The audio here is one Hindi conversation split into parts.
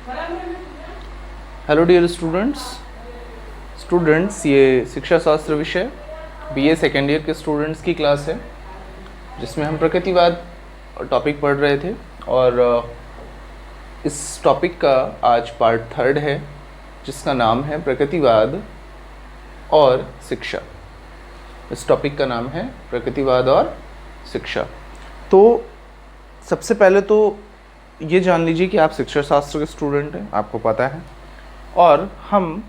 हेलो डियर स्टूडेंट्स, ये शिक्षा शास्त्र विषय बीए सेकेंड ईयर के स्टूडेंट्स की क्लास है जिसमें हम प्रकृतिवाद टॉपिक पढ़ रहे थे। और इस टॉपिक का आज पार्ट 3 है जिसका नाम है प्रकृतिवाद और शिक्षा। इस टॉपिक का नाम है प्रकृतिवाद और शिक्षा। तो सबसे पहले तो ये जान लीजिए कि आप शिक्षा शास्त्र के स्टूडेंट हैं, आपको पता है। और हम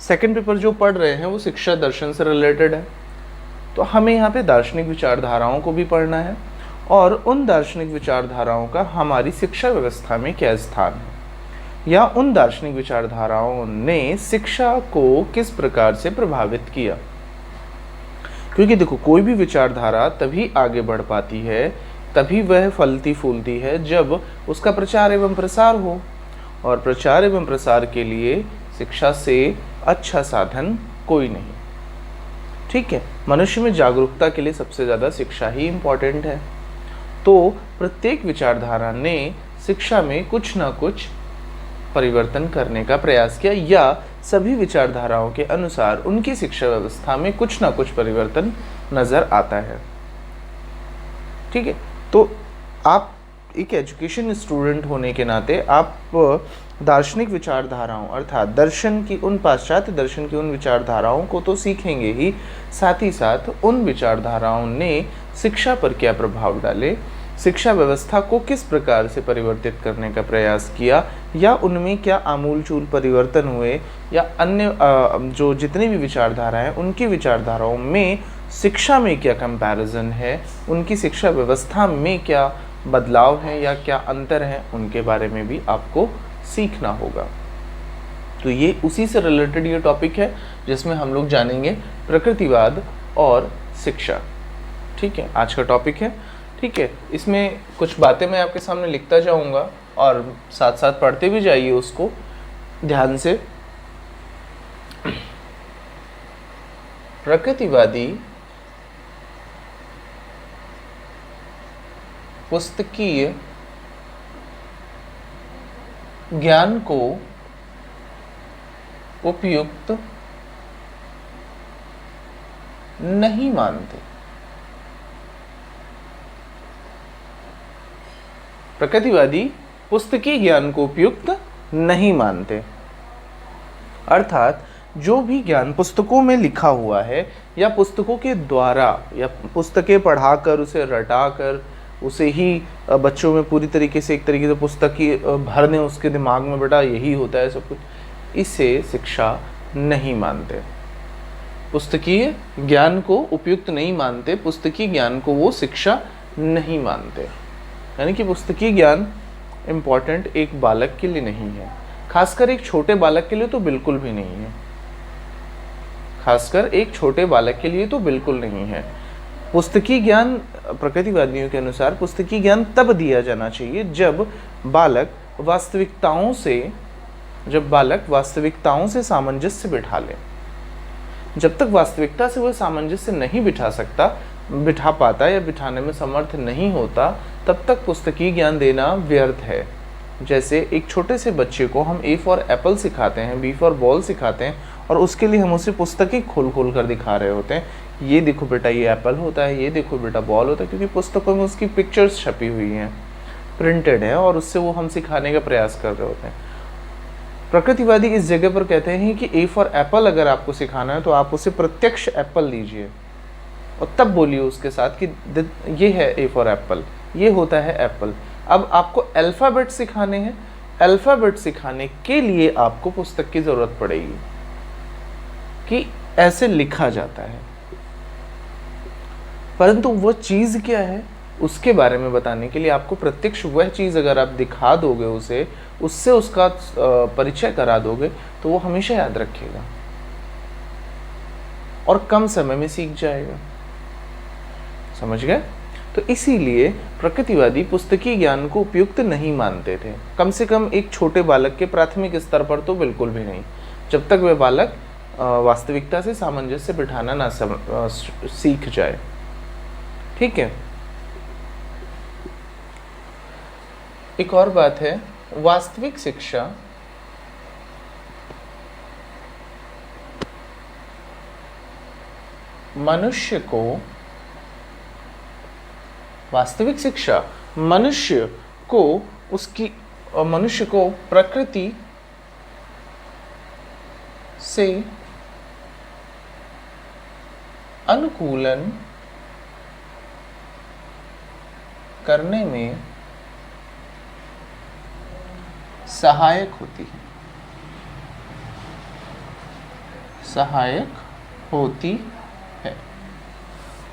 सेकंड पेपर जो पढ़ रहे हैं वो शिक्षा दर्शन से रिलेटेड है। तो हमें यहाँ पे दार्शनिक विचारधाराओं को भी पढ़ना है और उन दार्शनिक विचारधाराओं का हमारी शिक्षा व्यवस्था में क्या स्थान है, या उन दार्शनिक विचारधाराओं ने शिक्षा को किस प्रकार से प्रभावित किया। क्योंकि देखो, कोई भी विचारधारा तभी आगे बढ़ पाती है, तभी वह फलती फूलती है जब उसका प्रचार एवं प्रसार हो। और प्रचार एवं प्रसार के लिए शिक्षा से अच्छा साधन कोई नहीं। ठीक है, मनुष्य में जागरूकता के लिए सबसे ज़्यादा शिक्षा ही इम्पोर्टेंट है। तो प्रत्येक विचारधारा ने शिक्षा में कुछ ना कुछ परिवर्तन करने का प्रयास किया, या सभी विचारधाराओं के अनुसार उनकी शिक्षा व्यवस्था में कुछ ना कुछ परिवर्तन नज़र आता है। ठीक है, तो आप एक एजुकेशन स्टूडेंट होने के नाते आप दार्शनिक विचारधाराओं अर्थात दर्शन की, उन पाश्चात्य दर्शन की उन विचारधाराओं को तो सीखेंगे ही, साथ ही साथ उन विचारधाराओं ने शिक्षा पर क्या प्रभाव डाले, शिक्षा व्यवस्था को किस प्रकार से परिवर्तित करने का प्रयास किया, या उनमें क्या आमूलचूल परिवर्तन हुए, या अन्य जो जितनी भी विचारधाराएं हैं उनकी विचारधाराओं में शिक्षा में क्या कंपैरिजन है, उनकी शिक्षा व्यवस्था में क्या बदलाव है या क्या अंतर है, उनके बारे में भी आपको सीखना होगा। तो ये उसी से रिलेटेड ये टॉपिक है जिसमें हम लोग जानेंगे प्रकृतिवाद और शिक्षा। ठीक है, आज का टॉपिक है। ठीक है, इसमें कुछ बातें मैं आपके सामने लिखता जाऊंगा और साथ साथ पढ़ते भी जाइए उसको ध्यान से। प्रकृतिवादी पुस्तकीय ज्ञान को उपयुक्त नहीं मानते। प्रकृतिवादी पुस्तकीय ज्ञान को उपयुक्त नहीं मानते, अर्थात जो भी ज्ञान पुस्तकों में लिखा हुआ है या पुस्तकों के द्वारा या पुस्तकें पढ़ाकर उसे रटाकर उसे ही बच्चों में पूरी तरीके से एक तरीके से पुस्तक की भर दें उसके दिमाग में, बेटा यही होता है सब कुछ, इसे शिक्षा नहीं मानते। पुस्तकीय ज्ञान को उपयुक्त नहीं मानते, पुस्तकीय ज्ञान को वो शिक्षा नहीं मानते। यानी कि पुस्तकीय ज्ञान इम्पॉर्टेंट एक बालक के लिए नहीं है, खासकर एक छोटे बालक के लिए तो बिल्कुल भी नहीं है। खासकर एक छोटे बालक के लिए तो बिल्कुल नहीं है। पुस्तकीय ज्ञान प्रकृतिवादियों के अनुसार पुस्तकीय ज्ञान तब दिया जाना चाहिए जब बालक वास्तविकताओं से सामंजस्य बिठा ले। जब तक वास्तविकता से वह सामंजस्य नहीं बिठा पाता या बिठाने में समर्थ नहीं होता, तब तक पुस्तकीय ज्ञान देना व्यर्थ है। जैसे एक छोटे से बच्चे को हम A फॉर एप्पल सिखाते हैं, B फॉर बॉल सिखाते हैं, और उसके लिए हम उसे पुस्तकें खोल कर दिखा रहे होते हैं, ये देखो बेटा ये एप्पल होता है, ये देखो बेटा बॉल होता है, क्योंकि पुस्तकों में उसकी पिक्चर्स छपी हुई हैं, प्रिंटेड है, और उससे वो हम सिखाने का प्रयास कर रहे होते हैं। प्रकृतिवादी इस जगह पर कहते हैं कि A फॉर एप्पल अगर आपको सिखाना है तो आप उसे प्रत्यक्ष एप्पल दीजिए और तब बोलिए उसके साथ कि ये है A फॉर एप्पल, ये होता है एप्पल। अब आपको अल्फ़ाबेट सिखाने हैं, अल्फ़ाबेट सिखाने के लिए आपको पुस्तक की ज़रूरत पड़ेगी कि ऐसे लिखा जाता है, परंतु वो चीज़ क्या है उसके बारे में बताने के लिए आपको प्रत्यक्ष वह चीज़ अगर आप दिखा दोगे उसे, उससे उसका परिचय करा दोगे, तो वो हमेशा याद रखेगा और कम समय में सीख जाएगा। समझ गए? तो इसीलिए प्रकृतिवादी पुस्तकीय ज्ञान को उपयुक्त नहीं मानते थे, कम से कम एक छोटे बालक के प्राथमिक स्तर पर तो बिल्कुल भी नहीं, जब तक वह बालक वास्तविकता से सामंजस्य बिठाना ना सीख जाए। ठीक है, एक और बात है, वास्तविक शिक्षा मनुष्य को, वास्तविक शिक्षा मनुष्य को प्रकृति से अनुकूलन करने में सहायक होती है,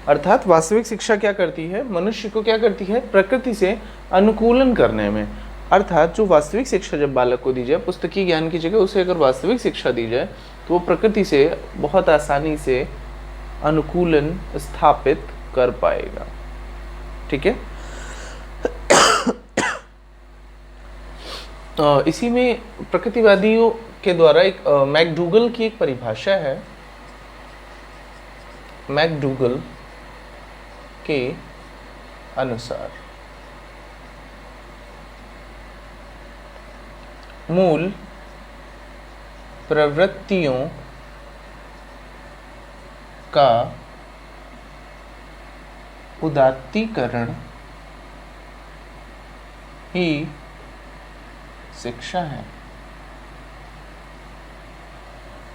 अर्थात वास्तविक शिक्षा क्या करती है, मनुष्य को क्या करती है, प्रकृति से अनुकूलन करने में। अर्थात जो वास्तविक शिक्षा जब बालक को दी जाए, पुस्तकीय ज्ञान की जगह उसे अगर वास्तविक शिक्षा दी जाए तो वो प्रकृति से बहुत आसानी से अनुकूलन स्थापित कर पाएगा। ठीक है। इसी में प्रकृतिवादियों के द्वारा एक मैकडूगल की एक परिभाषा है। मैकडूगल के अनुसार मूल प्रवृत्तियों का उदात्तीकरण ही शिक्षा है।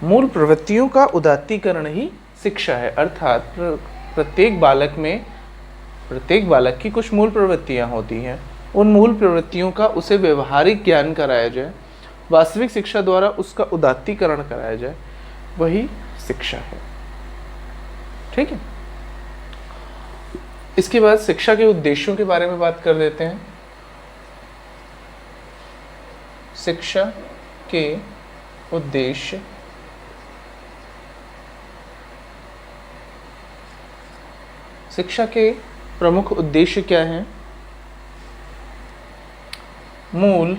मूल प्रवृत्तियों का उदात्तीकरण ही शिक्षा है, अर्थात प्रत्येक बालक की कुछ मूल प्रवृत्तियां होती हैं, उन मूल प्रवृत्तियों का उसे व्यवहारिक ज्ञान कराया जाए, वास्तविक शिक्षा द्वारा उसका उदात्तीकरण कराया जाए, वही शिक्षा है। ठीक है। इसके बाद शिक्षा के उद्देश्यों के बारे में बात कर देते हैं। शिक्षा के उद्देश्य शिक्षा के प्रमुख उद्देश्य क्या हैं? मूल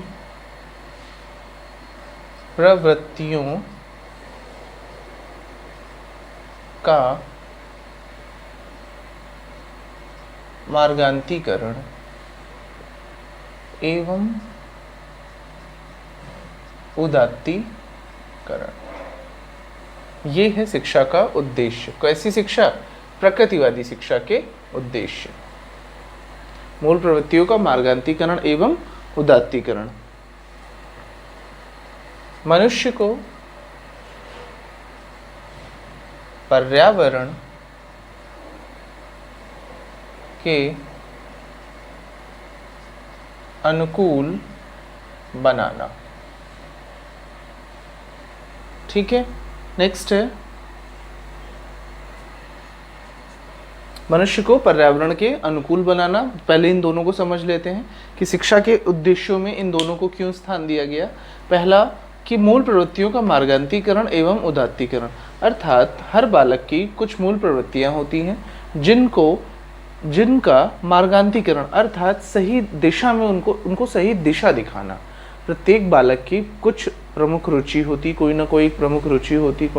प्रवृत्तियों का मार्गान्तीकरण एवं उदात्तीकरण, ये है शिक्षा का उद्देश्य। कैसी शिक्षा? प्रकृतिवादी शिक्षा के उद्देश्य। मूल प्रवृत्तियों का मार्गान्तीकरण एवं उदात्तीकरण। मनुष्य को पर्यावरण के अनुकूल बनाना। ठीक है। नेक्स्ट है मनुष्य को पर्यावरण के अनुकूल बनाना। पहले इन दोनों को समझ लेते हैं कि शिक्षा के उद्देश्यों में इन दोनों को क्यों स्थान दिया गया। पहला कि मूल प्रवृत्तियों का मार्गान्तीकरण एवं उदात्तीकरण, अर्थात हर बालक की कुछ मूल प्रवृत्तियां होती हैं जिनका मार्गान्तीकरण अर्थात सही दिशा में उनको सही दिशा दिखाना। प्रत्येक बालक की कुछ प्रमुख रुचि होती, कोई ना कोई एक प्रमुख रुचि होती,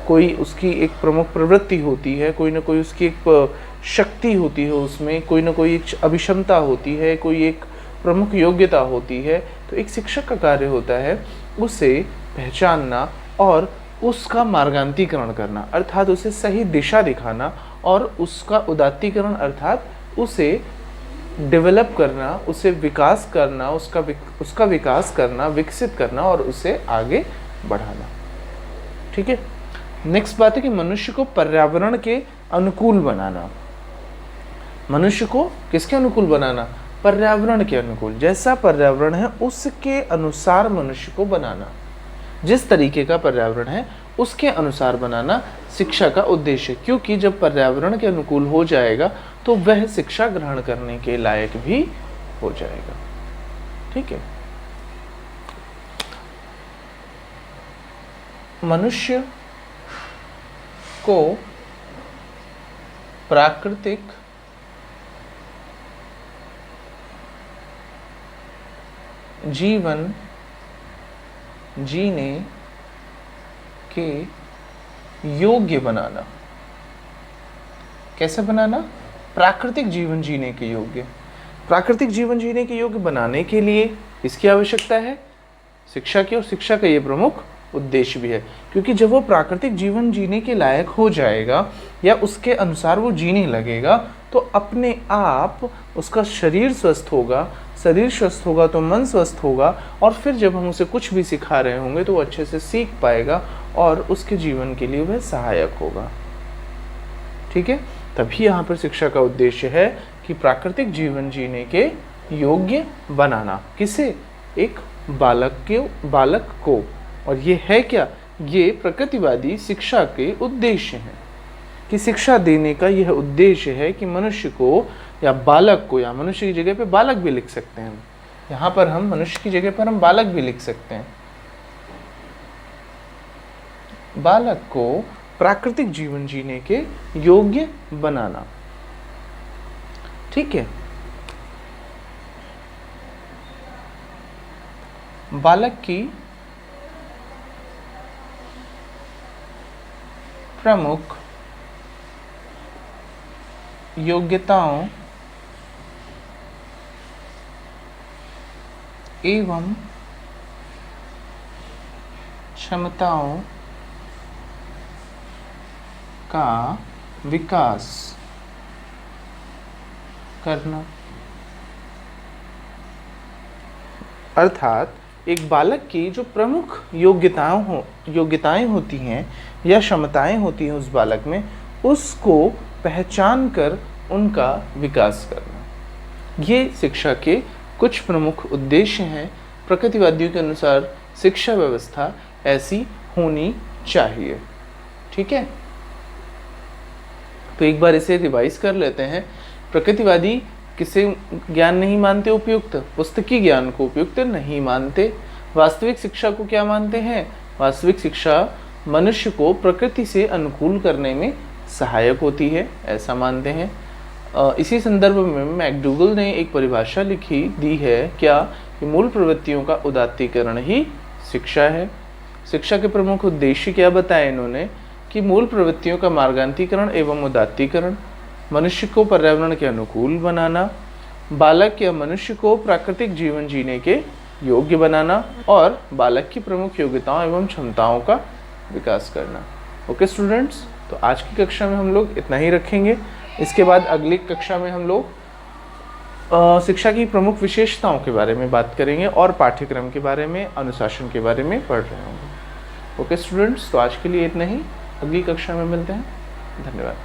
कोई उसकी एक प्रमुख प्रवृत्ति होती है, कोई ना कोई उसकी एक शक्ति होती है, उसमें कोई ना कोई एक अभिक्षमता होती है, कोई एक प्रमुख योग्यता होती है। तो एक शिक्षक का कार्य होता है उसे पहचानना और उसका मार्गान्तीकरण करना, अर्थात उसे सही दिशा दिखाना, और उसका उदात्तीकरण अर्थात उसे डेवलप करना, उसे विकास करना, उसका विकास करना, विकसित करना और उसे आगे बढ़ाना। ठीक है। नेक्स्ट बात है कि मनुष्य को पर्यावरण के अनुकूल बनाना। मनुष्य को किसके अनुकूल बनाना? पर्यावरण के अनुकूल। जैसा पर्यावरण है उसके अनुसार मनुष्य को बनाना, जिस तरीके का पर्यावरण है उसके अनुसार बनाना शिक्षा का उद्देश्य। क्योंकि जब पर्यावरण के अनुकूल हो जाएगा तो वह शिक्षा ग्रहण करने के लायक भी हो जाएगा। ठीक है। मनुष्य को प्राकृतिक जीवन जीने के योग्य बनाना। कैसे बनाना? प्राकृतिक जीवन जीने के योग्य। प्राकृतिक जीवन जीने के योग्य बनाने के लिए इसकी आवश्यकता है शिक्षा की, और शिक्षा का ये प्रमुख उद्देश्य भी है, क्योंकि जब वो प्राकृतिक जीवन जीने के लायक हो जाएगा या उसके अनुसार वो जीने लगेगा तो अपने आप उसका शरीर स्वस्थ होगा, शरीर स्वस्थ होगा तो मन स्वस्थ होगा, और फिर जब हम उसे कुछ भी सिखा रहे होंगे तो वो अच्छे से सीख पाएगा और उसके जीवन के लिए वह सहायक होगा। ठीक है, तभी यहाँ पर शिक्षा का उद्देश्य है कि प्राकृतिक जीवन जीने के योग्य बनाना। किसे? एक बालक को। और ये है क्या? ये प्रकृतिवादी शिक्षा के उद्देश्य हैं कि शिक्षा देने का यह उद्देश्य है कि मनुष्य को या बालक को, या मनुष्य की जगह पे बालक भी लिख सकते हैं, यहाँ पर हम मनुष्य की जगह पर हम बालक भी लिख सकते हैं, बालक को प्राकृतिक जीवन जीने के योग्य बनाना। ठीक है, बालक की प्रमुख योग्यताओं एवं क्षमताओं का विकास करना। अर्थात एक बालक की जो प्रमुख योग्यताएं होती हैं या क्षमताएं होती हैं उस बालक में, उसको पहचान कर उनका विकास करना। ये शिक्षा के कुछ प्रमुख उद्देश्य हैं। प्रकृतिवादियों के अनुसार शिक्षा व्यवस्था ऐसी होनी चाहिए। ठीक है, तो एक बार इसे रिवाइज कर लेते हैं। प्रकृतिवादी किसे ज्ञान नहीं मानते उपयुक्त? पुस्तकीय ज्ञान को उपयुक्त नहीं मानते। वास्तविक शिक्षा को क्या मानते हैं? वास्तविक शिक्षा मनुष्य को प्रकृति से अनुकूल करने में सहायक होती है, ऐसा मानते हैं। इसी संदर्भ में मैकडूगल ने एक परिभाषा दी है क्या? कि मूल प्रवृत्तियों का उदात्तीकरण ही शिक्षा है। शिक्षा के प्रमुख उद्देश्य क्या बताए इन्होंने? कि मूल प्रवृत्तियों का मार्गांतीकरण एवं उदात्तीकरण, मनुष्य को पर्यावरण के अनुकूल बनाना, बालक या मनुष्य को प्राकृतिक जीवन जीने के योग्य बनाना, और बालक की प्रमुख योग्यताओं एवं क्षमताओं का विकास करना। ओके स्टूडेंट्स, तो आज की कक्षा में हम लोग इतना ही रखेंगे। इसके बाद अगली कक्षा में हम लोग शिक्षा की प्रमुख विशेषताओं के बारे में बात करेंगे और पाठ्यक्रम के बारे में, अनुशासन के बारे में पढ़ रहे होंगे। ओके स्टूडेंट्स, तो आज के लिए इतना ही। अगली कक्षा में मिलते हैं। धन्यवाद।